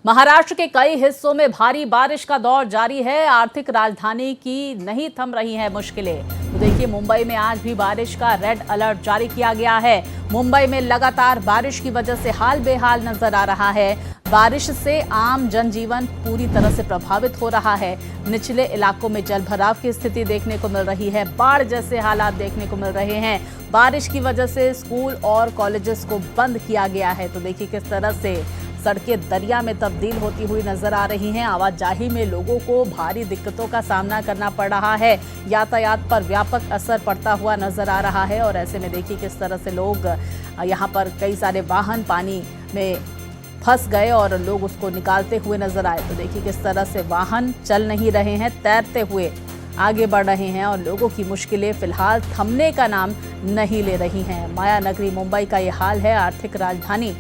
महाराष्ट्र के कई हिस्सों में भारी बारिश का दौर जारी है। आर्थिक राजधानी की नहीं थम रही है मुश्किलें। तो देखिए, मुंबई में आज भी बारिश का रेड अलर्ट जारी किया गया है। मुंबई में लगातार बारिश की वजह से हाल बेहाल नजर आ रहा है। बारिश से आम जनजीवन पूरी तरह से प्रभावित हो रहा है। निचले इलाकों में जलभराव की स्थिति देखने को मिल रही है। बाढ़ जैसे हालात देखने को मिल रहे हैं। बारिश की वजह से स्कूल और कॉलेजेस को बंद किया गया है। तो देखिए किस तरह से सड़कें दरिया में तब्दील होती हुई नजर आ रही हैं। आवाजाही में लोगों को भारी दिक्कतों का सामना करना पड़ रहा है। यातायात पर व्यापक असर पड़ता हुआ नजर आ रहा है। और ऐसे में देखिए किस तरह से लोग यहाँ पर कई सारे वाहन पानी में फंस गए और लोग उसको निकालते हुए नजर आए। तो देखिए किस तरह से वाहन चल नहीं रहे हैं, तैरते हुए आगे बढ़ रहे हैं और लोगों की मुश्किलें फिलहाल थमने का नाम नहीं ले रही हैं। माया नगरी मुंबई का ये हाल है। आर्थिक राजधानी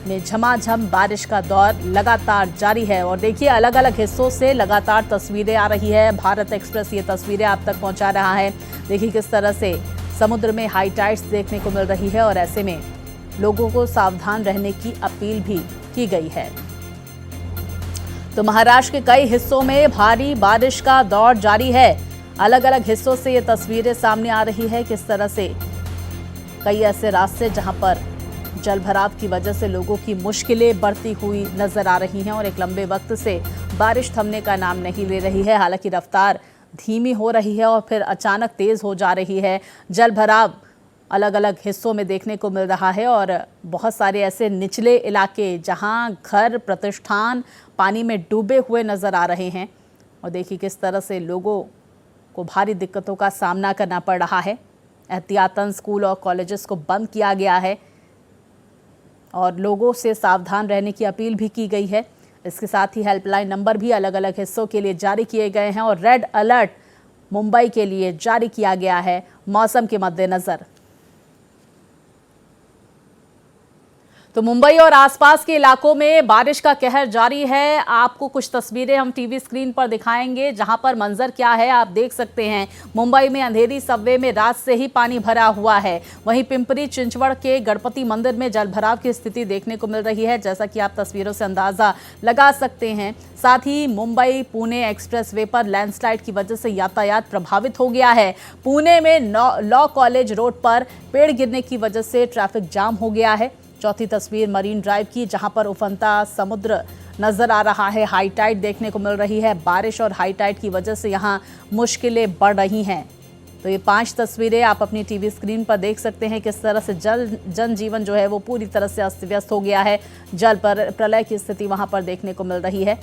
में झमाझम बारिश का दौर लगातार जारी है। और देखिए अलग अलग हिस्सों से लगातार तस्वीरें आ रही है। भारत एक्सप्रेस ये तस्वीरें आप तक पहुंचा रहा है। देखिए किस तरह से समुद्र में हाई टाइड्स देखने को मिल रही है और ऐसे में लोगों को सावधान रहने की अपील भी की गई है। तो महाराष्ट्र के कई हिस्सों में भारी बारिश का दौर जारी है। अलग अलग हिस्सों से ये तस्वीरें सामने आ रही है। किस तरह से कई ऐसे रास्ते जहां पर जलभराव की वजह से लोगों की मुश्किलें बढ़ती हुई नजर आ रही हैं और एक लंबे वक्त से बारिश थमने का नाम नहीं ले रही है। हालांकि रफ्तार धीमी हो रही है और फिर अचानक तेज हो जा रही है। जलभराव अलग अलग हिस्सों में देखने को मिल रहा है और बहुत सारे ऐसे निचले इलाके जहां घर प्रतिष्ठान पानी में डूबे हुए नजर आ रहे हैं। और देखिए किस तरह से लोगों को भारी दिक्कतों का सामना करना पड़ रहा है। एहतियातन स्कूल और कॉलेजेस को बंद किया गया है और लोगों से सावधान रहने की अपील भी की गई है। इसके साथ ही हेल्पलाइन नंबर भी अलग अलग हिस्सों के लिए जारी किए गए हैं और रेड अलर्ट मुंबई के लिए जारी किया गया है मौसम के मद्देनजर। तो मुंबई और आसपास के इलाकों में बारिश का कहर जारी है। आपको कुछ तस्वीरें हम टीवी स्क्रीन पर दिखाएंगे जहां पर मंजर क्या है आप देख सकते हैं। मुंबई में अंधेरी सबवे में रात से ही पानी भरा हुआ है। वहीं पिंपरी चिंचवड़ के गणपति मंदिर में जलभराव की स्थिति देखने को मिल रही है, जैसा कि आप तस्वीरों से अंदाजा लगा सकते हैं। साथ ही मुंबई पुणे एक्सप्रेसवे पर लैंडस्लाइड की वजह से यातायात प्रभावित हो गया है। पुणे में लॉ कॉलेज रोड पर पेड़ गिरने की वजह से ट्रैफिक जाम हो गया है। चौथी तस्वीर मरीन ड्राइव की, जहां पर उफनता समुद्र नजर आ रहा है। हाई टाइड देखने को मिल रही है। बारिश और हाई टाइड की वजह से यहां मुश्किलें बढ़ रही हैं। तो ये 5 तस्वीरें आप अपनी टीवी स्क्रीन पर देख सकते हैं। किस तरह से जनजीवन जो है वो पूरी तरह से अस्त व्यस्त हो गया है। जल पर प्रलय की स्थिति वहां पर देखने को मिल रही है।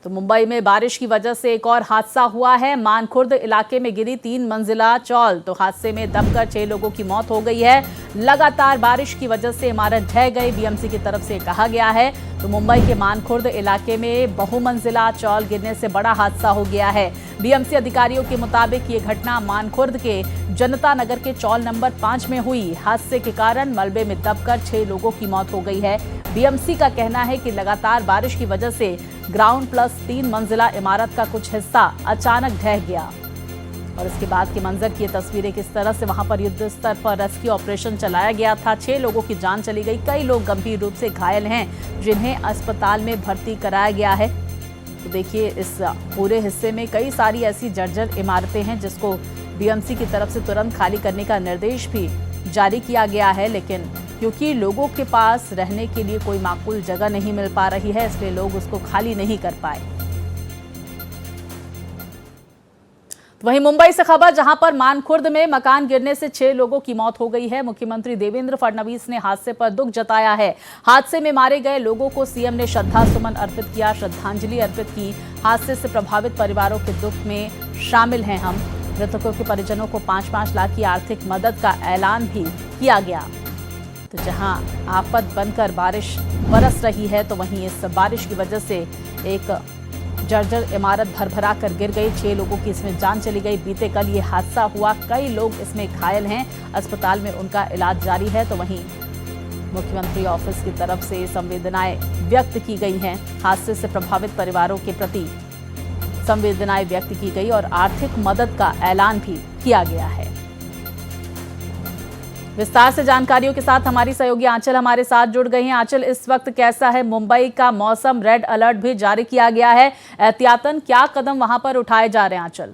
तो मुंबई में बारिश की वजह से एक और हादसा हुआ है। मानखुर्द इलाके में गिरी 3 मंजिला चौल। तो हादसे में दबकर 6 लोगों की मौत हो गई है। लगातार बारिश की वजह से इमारत ढह गई, बीएमसी की तरफ से कहा गया है। तो मुंबई के मानखुर्द इलाके में बहुमंजिला चौल गिरने से बड़ा हादसा हो गया है। बीएमसी अधिकारियों के मुताबिक ये घटना मानखुर्द के जनता नगर के चौल नंबर 5 में हुई। हादसे के कारण मलबे में दबकर 6 लोगों की मौत हो गई है। बीएमसी का कहना है कि लगातार बारिश की वजह से ग्राउंड प्लस 3 मंजिला इमारत का कुछ हिस्सा अचानक ढह गया। और इसके बाद के मंजर की तस्वीरें किस तरह से वहां पर युद्ध स्तर पर रेस्क्यू ऑपरेशन चलाया गया था। 6 लोगों की जान चली गई। कई लोग गंभीर रूप से घायल हैं, जिन्हें अस्पताल में भर्ती कराया गया है। तो देखिए इस पूरे हिस्से में कई सारी ऐसी जर्जर इमारतें हैं जिसको बीएमसी की तरफ से तुरंत खाली करने का निर्देश भी जारी किया गया है। लेकिन क्योंकि लोगों के पास रहने के लिए कोई माकूल जगह नहीं मिल पा रही है, इसलिए लोग उसको खाली नहीं कर पाए। वहीं मुंबई से खबर, जहां पर मानखुर्द में मकान गिरने से 6 लोगों की मौत हो गई है। मुख्यमंत्री देवेंद्र फडणवीस ने हादसे पर दुख जताया है। हादसे में मारे गए लोगों को सीएम ने श्रद्धा सुमन अर्पित किया, श्रद्धांजलि अर्पित की। हादसे से प्रभावित परिवारों के दुख में शामिल हैं हम। मृतकों के परिजनों को 5-5 लाख की आर्थिक मदद का ऐलान भी किया गया। तो जहां आफत बनकर बारिश बरस रही है, तो वहीं इस बारिश की वजह से एक जर्जर इमारत भरभरा कर गिर गई। 6 लोगों की इसमें जान चली गई। बीते कल ये हादसा हुआ। कई लोग इसमें घायल हैं, अस्पताल में उनका इलाज जारी है। तो वहीं मुख्यमंत्री ऑफिस की तरफ से संवेदनाएं व्यक्त की गई हैं। हादसे से प्रभावित परिवारों के प्रति संवेदनाएं व्यक्त की गई और आर्थिक मदद का ऐलान भी किया गया है। विस्तार से जानकारियों के साथ हमारी सहयोगी आंचल हमारे साथ जुड़ गई हैं। आंचल, इस वक्त कैसा है मुंबई का मौसम? रेड अलर्ट भी जारी किया गया है, एहतियातन क्या कदम वहां पर उठाए जा रहे हैं आंचल?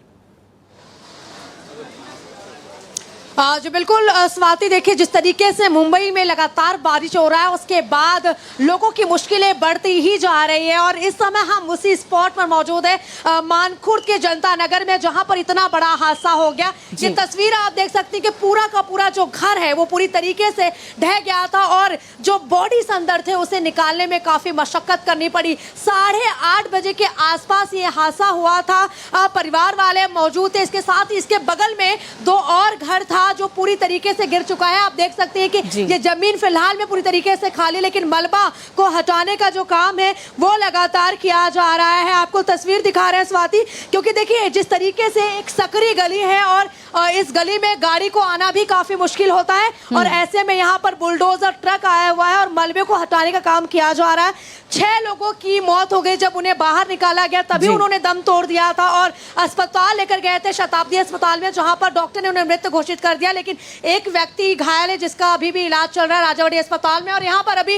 जो बिल्कुल स्वाति, देखिए जिस तरीके से मुंबई में लगातार बारिश हो रहा है उसके बाद लोगों की मुश्किलें बढ़ती ही जा रही है और इस समय हम उसी स्पॉट पर मौजूद है मानखुर्द के जनता नगर में, जहां पर इतना बड़ा हादसा हो गया। ये तस्वीर आप देख सकती हैं कि पूरा का पूरा जो घर है वो पूरी तरीके से ढह गया था और जो बॉडीज अंदर थे उसे निकालने में काफी मशक्कत करनी पड़ी। 8:30 बजे के आसपास ये हादसा हुआ था। परिवार वाले मौजूद थे, इसके साथ ही इसके बगल में 2 और घर था जो पूरी तरीके से गिर चुका है। आप देख सकते हैं कि ये जमीन फिलहाल में पूरी तरीके से खाली, लेकिन मलबा को हटाने का जो काम है वो लगातार किया जा रहा है। आपको तस्वीर दिखा रहे हैं स्वाति, क्योंकि देखिए जिस तरीके से एक सकरी गली है और इस गली में गाड़ी को आना भी काफी मुश्किल होता है और ऐसे में यहाँ पर बुलडोजर ट्रक आया हुआ है और मलबे को हटाने का काम किया जा रहा है। 6 लोगों की मौत हो गई जब उन्हें बाहर निकाला गया, तभी उन्होंने दम तोड़ दिया था और अस्पताल लेकर गए थे, शताब्दी अस्पताल में, जहां पर डॉक्टर ने उन्हें मृत घोषित कर दिया। लेकिन एक व्यक्ति घायल है जिसका अभी भी इलाज चल रहा है राजावाड़ी अस्पताल में और यहाँ पर अभी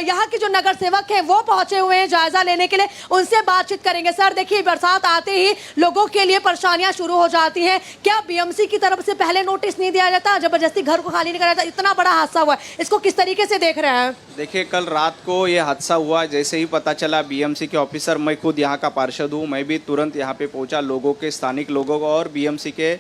यहाँ के जो नगर सेवक है वो पहुंचे हुए हैं जायजा लेने के लिए, उनसे बातचीत करेंगे। सर देखिए, बरसात आते ही लोगों के लिए परेशानियां शुरू हो जाती हैं, क्या बीएमसी की तरफ से पहले नोटिस नहीं दिया जाता, जबरदस्ती घर को खाली नहीं करा जाता? इतना बड़ा हादसा हुआ है, इसको किस तरीके से देख रहे हैं? देखिए, कल रात को ये हादसा हुआ, जैसे ही पता चला बीएमसी के ऑफिसर, मैं खुद यहाँ का पार्षद हूँ, मैं भी तुरंत यहाँ पे पहुँचा। लोगों के, स्थानिक लोगों को और बीएमसी के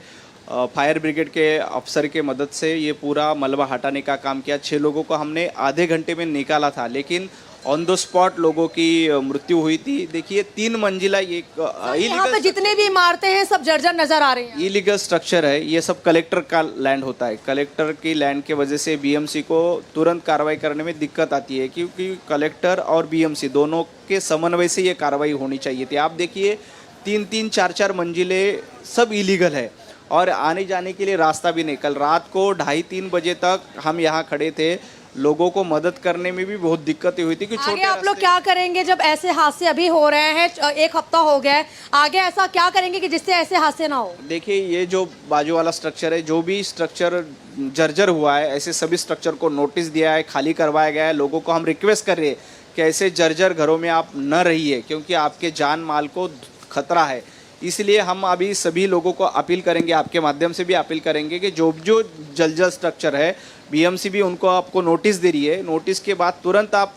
फायर ब्रिगेड के अफसर के मदद से ये पूरा मलबा हटाने का काम किया। 6 लोगों को हमने आधे घंटे में निकाला था, लेकिन ऑन द स्पॉट लोगों की मृत्यु हुई थी। देखिए 3 मंजिला ये यहाँ पे जितने भी इमारतें हैं सब जर्जर नजर आ रही हैं। इलीगल स्ट्रक्चर है, ये सब कलेक्टर का लैंड होता है। कलेक्टर की लैंड के वजह से बीएमसी को तुरंत कार्रवाई करने में दिक्कत आती है, क्योंकि कलेक्टर और बीएमसी दोनों के समन्वय से ये कार्रवाई होनी चाहिए थी। आप देखिए 3-3, 4-4 मंजिले सब इलीगल है और आने जाने के लिए रास्ता भी नहीं। कल रात को 2:30-3 बजे तक हम यहाँ खड़े थे, लोगों को मदद करने में भी बहुत दिक्कतें हुई थी कि आगे आप लोग क्या करेंगे जब ऐसे हादसे अभी हो रहे हैं? 1 हफ्ता हो गया है, आगे ऐसा क्या करेंगे कि जिससे ऐसे हादसे ना हो? देखिए, ये जो बाजू वाला स्ट्रक्चर है, जो भी स्ट्रक्चर जर्जर हुआ है, ऐसे सभी स्ट्रक्चर को नोटिस दिया है, खाली करवाया गया है। लोगों को हम रिक्वेस्ट कर रहे हैं कि ऐसे जर्जर घरों में आप न रहिए, क्योंकि आपके जान माल को खतरा है। इसलिए हम अभी सभी लोगों को अपील करेंगे, आपके माध्यम से भी अपील करेंगे कि जो जर्जर स्ट्रक्चर है, बीएमसी भी उनको आपको नोटिस दे रही है। नोटिस के बाद तुरंत आप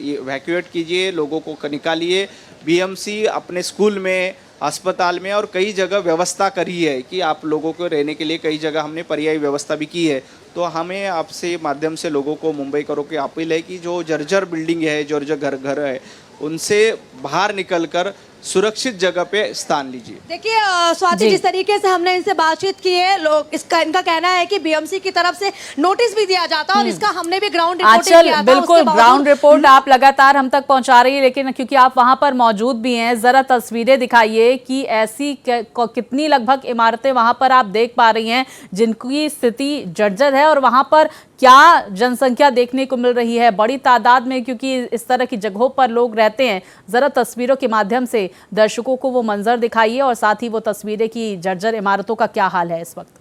इवैक्यूएट कीजिए, लोगों को निकालिए। बीएमसी अपने स्कूल में, अस्पताल में और कई जगह व्यवस्था करी है कि आप लोगों को रहने के लिए कई जगह हमने पर्यायी व्यवस्था भी की है। तो हमें आपसे माध्यम से लोगों को, मुंबई करों की अपील है कि जो जर्जर बिल्डिंग है, जर्जर घर है, उनसे बाहर निकलकर सुरक्षित जगह पे स्थान लीजिए। देखिए स्वाति, जिस तरीके से हमने इनसे बातचीत की है, लोग इनका कहना है कि बीएमसी की तरफ से नोटिस भी दिया जाता और इसका हमने भी ग्राउंड रिपोर्टिंग किया था। बिल्कुल, ग्राउंड रिपोर्ट आप लगातार हम तक पहुंचा रही है, लेकिन क्योंकि आप वहां पर मौजूद भी हैं, जरा तस्वीरें दिखाइए कि ऐसी कितनी लगभग इमारतें वहां पर आप देख पा रही हैं जिनकी स्थिति जर्जर है और वहां पर क्या जनसंख्या देखने को मिल रही है बड़ी तादाद में, क्योंकि इस तरह की जगहों पर लोग रहते हैं। जरा तस्वीरों के माध्यम से दर्शकों को वो मंजर दिखाइए और साथ ही वो तस्वीरें की जर्जर इमारतों का क्या हाल है इस वक्त।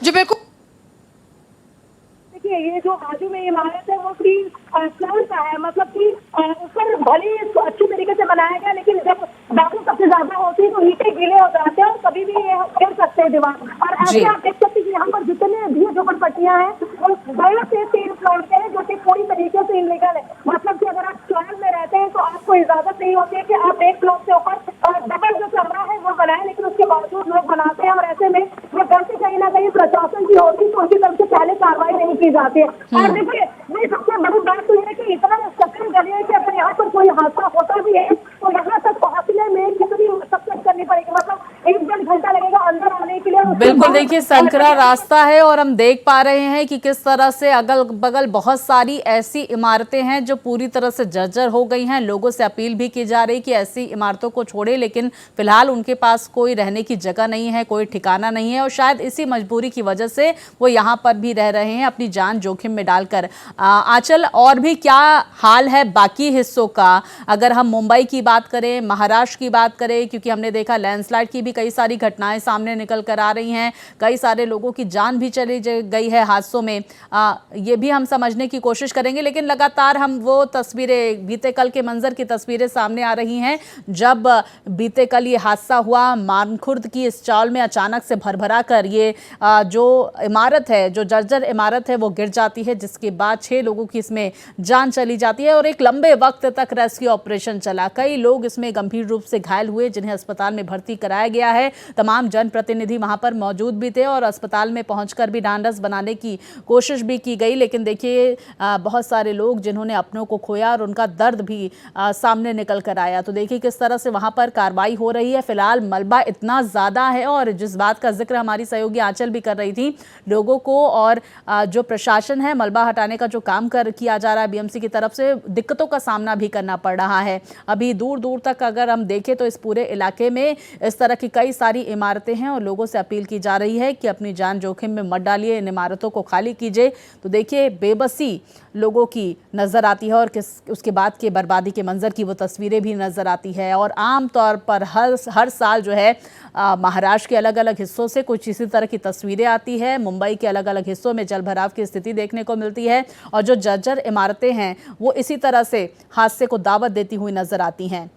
जी बिल्कुल, देखिए ये जो बाजू में इमारत है वो भी फ्लोर का है, मतलब कि ऊपर भले ही इसको अच्छी तरीके से बनाया गया, लेकिन जब बारिश सबसे ज्यादा होती है तो ईंटें गीले हो जाते हैं और कभी भी ये गिर सकते हैं दीवार। और ऐसे आप देख सकते हैं कि यहाँ पर जितने भी झोपड़पट्टियां हैं वो 2 से 3 फ्लोर के हैं, जो कि पूरी तरीके से इलीगल है। मतलब कि अगर आप शहर में रहते हैं तो आपको इजाजत नहीं होती है कि आप 1 फ्लोर से ऊपर डबल जो कमरा है वो बनाए, लेकिन उसके बावजूद लोग बनाते हैं और ऐसे में ये गलती कहीं ना कहीं प्रशासन की होती है तो उनकी तरफ से पहले कार्रवाई नहीं की जाती है। और देखिए ये सबसे बड़ी बात तो है कि इतना सकरी गली है कि अगर यहाँ पर कोई हादसा होता भी है तो यहाँ तक पहुँचने में कितनी मशक्कत करनी पड़ेगी, मतलब 1-1.5 घंटा लगेगा अंदर आने के लिए। बिल्कुल, देखिए संकरा रास्ता है और हम देख पा रहे हैं कि किस तरह से अगल बगल बहुत सारी ऐसी इमारतें हैं जो पूरी तरह से जर्जर हो गई हैं। लोगों से अपील भी की जा रही कि ऐसी इमारतों को छोड़े, लेकिन फिलहाल उनके पास कोई रहने की जगह नहीं है, कोई ठिकाना नहीं है और शायद इसी मजबूरी की वजह से वो यहाँ पर भी रह रहे हैं अपनी जान जोखिम में डालकर। आंचल, और भी क्या हाल है बाकी हिस्सों का? अगर हम मुंबई की बात करें, महाराष्ट्र की बात करें, क्योंकि हमने देखा लैंडस्लाइड की भी कई सारी घटनाएं सामने निकल कर आ रही रही हैं, कई सारे लोगों की जान भी चली गई है हादसों में। ये भी हम समझने की कोशिश करेंगे, लेकिन लगातार हम वो तस्वीरें, बीते कल के मंजर की तस्वीरें सामने आ रही हैं जब बीते कल ये हादसा हुआ। मानखुर्द की इस चाल में अचानक से भरभरा कर ये जो इमारत है, जो जर्जर इमारत है, वो गिर जाती है, जिसके बाद 6 लोगों की इसमें जान चली जाती है और एक लंबे वक्त तक रेस्क्यू ऑपरेशन चला। कई लोग इसमें गंभीर रूप से घायल हुए, जिन्हें अस्पताल में भर्ती कराया गया है। तमाम जनप्रतिनिधि वहां पर मौजूद भी थे और अस्पताल में पहुंचकर भी ढांढस बनाने की कोशिश भी की गई, लेकिन देखिए बहुत सारे लोग जिन्होंने अपनों को खोया और उनका दर्द भी सामने निकल कर आया। तो देखिए किस तरह से वहां पर कार्रवाई हो रही है। फिलहाल मलबा इतना ज्यादा है और जिस बात का जिक्र हमारी सहयोगी आंचल भी कर रही थी, लोगों को और जो प्रशासन है, मलबा हटाने का जो काम किया जा रहा है बीएमसी की तरफ से, दिक्कतों का सामना भी करना पड़ रहा है। अभी दूर दूर तक अगर हम देखें तो इस पूरे इलाके में इस तरह की कई सारी इमारतें हैं और लोगों से अपील की जा रही है कि अपनी जान जोखिम में मत डालिए, इन इमारतों को खाली कीजिए। तो देखिए बेबसी लोगों की नजर आती है और उसके बाद के बर्बादी के मंजर की वो तस्वीरें भी नजर आती है। और आम तौर पर हर साल जो है महाराष्ट्र के अलग अलग हिस्सों से कुछ इसी तरह की तस्वीरें आती है। मुंबई के अलग अलग हिस्सों में जलभराव की स्थिति देखने को मिलती है और जो जर्जर इमारतें हैं वो इसी तरह से हादसे को दावत देती हुई नजर आती हैं।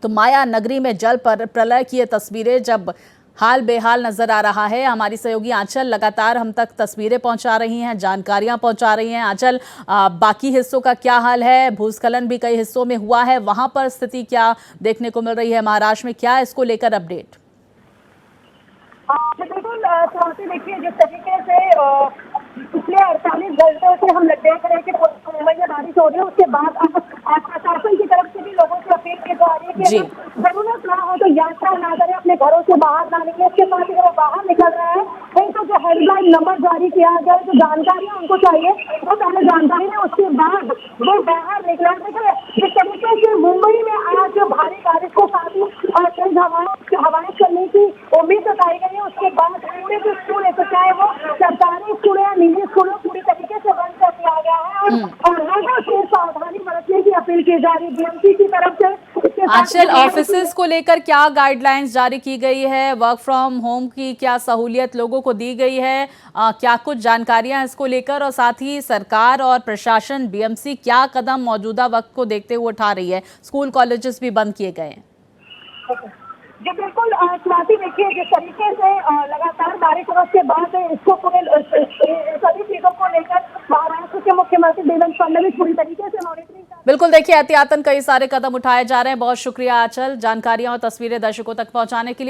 तो माया नगरी में जल प्रलय की ये तस्वीरें जब हाल बेहाल नजर आ रहा है। हमारी सहयोगी आंचल लगातार हम तक तस्वीरें पहुंचा रही हैं, जानकारियां पहुंचा रही हैं। आंचल, बाकी हिस्सों का क्या हाल है? भूस्खलन भी कई हिस्सों में हुआ है, वहां पर स्थिति क्या देखने को मिल रही है? महाराष्ट्र में क्या इसको लेकर अपडेट? बिल्कुल स्वाति, देखिए जिस तरीके से पिछले 48 घंटों से हम देख रहे हैं कि मुंबई में बारिश हो रही है, उसके बाद अब प्रशासन की तरफ से भी लोगों से अपील की जा रही है कि जरूरत ना हो तो यात्रा ना करें, अपने घरों से बाहर ना निकले। इसके साथ ही अगर वो बाहर निकल रहे हैं तो जो हेल्पलाइन नंबर जारी किया गया है, जो जानकारी उनको चाहिए वो पहले जानकारी है, उसके बाद वो बाहर निकला। देखिए जिस तरीके से मुंबई में आज भारी बारिश के साथ ही तेज हवाएं चलने की उम्मीद जताई गई है, उसके बाद पूरे जो स्कूल है, तो चाहे वो सरकारी स्कूल है या निजी स्कूल हो, पूरी तरीके से बंद कर दिया गया है और लोगों से सावधानी बरतने की अपील की जा रही है बीएमसी की तरफ से। आंचल, ऑफिसेज को लेकर क्या गाइडलाइंस जारी की गई है? वर्क फ्रॉम होम की क्या सहूलियत लोगों को दी गई है? क्या कुछ जानकारियां इसको लेकर, और साथ ही सरकार और प्रशासन बीएमसी क्या कदम मौजूदा वक्त को देखते हुए उठा रही है? स्कूल कॉलेजेस भी बंद किए गए हैं। जी बिल्कुल स्वाति, देखिए जिस तरीके से लगातार बारिश होने के बाद इसको पूरे सभी चीजों को लेकर महाराष्ट्र के मुख्यमंत्री देवेंद्र फडणवीस पूरी तरीके से मॉनिटरिंग। बिल्कुल, देखिए एहतियातन कई सारे कदम उठाए जा रहे हैं। बहुत शुक्रिया आंचल, जानकारियां और तस्वीरें दर्शकों तक पहुंचाने के लिए।